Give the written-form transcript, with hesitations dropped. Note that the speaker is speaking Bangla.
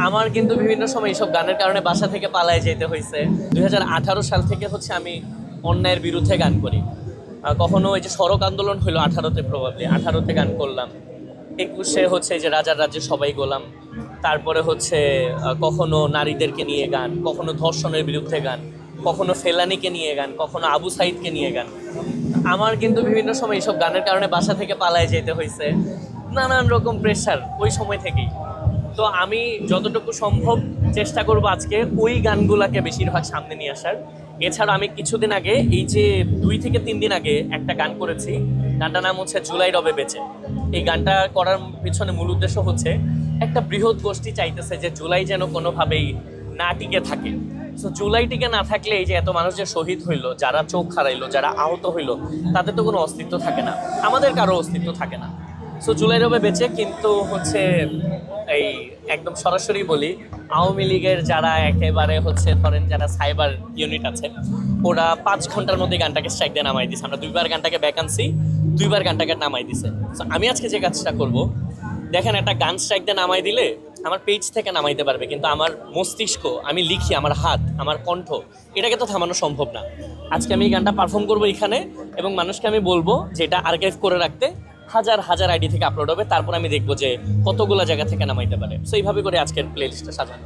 আমার কিন্তু বিভিন্ন সময় এইসব গানের কারণে বাসা থেকে পালায় যেতে হয়েছে। 2018 সাল থেকে হচ্ছে আমি অন্যায়ের বিরুদ্ধে গান করি। কখনো এই যে সড়ক আন্দোলন হলো 18-তে, প্রবাবলি 18-তে গান করলাম। 21-এ হচ্ছে এই যে রাজার রাজ্যে সবাই গোলাম। তারপরে হচ্ছে কখনো নারীদেরকে নিয়ে গান, কখনো ধর্ষণের বিরুদ্ধে গান, কখনো ফেলানিকে নিয়ে গান, কখনো আবু সাইদকে নিয়ে গান। আমার কিন্তু বিভিন্ন সময় এইসব গানের কারণে বাসা থেকে পালায় যেতে হয়েছে, নানান রকম প্রেশার ওই সময় থেকেই। তো আমি যতটুকু সম্ভব চেষ্টা করব আজকে ওই গানগুলাকে বেশিরভাগ সামনে নিয়ে আসার। এছাড়া আমি কিছুদিন আগে, এই যে 2 থেকে 3 দিন আগে একটা গান করেছি। গানটার নাম হচ্ছে জুলাই রবে বেঁচে। এই গানটা করার পিছনে মূল উদ্দেশ্য হচ্ছে একটা বৃহৎ গোষ্ঠী চাইতেছে যে জুলাই যেন কোনোভাবেই না টিকে থাকে। সো জুলাই টিকে না থাকলে এই যে এত মানুষ যে শহীদ হইলো, যারা চোখ হারাইলো, যারা আহত হইলো, তাদের তো কোনো অস্তিত্ব থাকে না, আমাদের কারো অস্তিত্ব থাকে না। সো জুলাই রবে বেঁচে কিন্তু হচ্ছে এই একদম সরাসরি বলি, আওয়ামী লীগের যারা একেবারে হচ্ছে ধরেন যারা সাইবার ইউনিট আছে, ওরা 5 ঘন্টার মধ্যে গানটাকে স্ট্রাইক দিয়ে নামাই দিছে। আমরা 2বার গানটাকে ব্যাক আনছি, 2বার গানটাকে নামাই দিছে। সো আমি আজকে যে কাজটা করব, দেখেন একটা গান স্ট্রাইক দিয়ে নামাই দিলে আমার পেজ থেকে নামাইতে পারবে, কিন্তু আমার মস্তিষ্ক, আমি লিখি, আমার হাত, আমার কণ্ঠ, এটাকে তো থামানো সম্ভব না। আজকে আমি এই গানটা পারফর্ম করবো এখানে, এবং মানুষকে আমি বলবো যে এটা আর্কাইভ করে রাখতে। হাজার হাজার আইডি থেকে আপলোড হবে, তারপর আমি দেখবো যে কতগুলো জায়গা থেকে নামাইতে পারে। সো এইভাবে করে আজকের প্লে লিস্টটা সাজানো।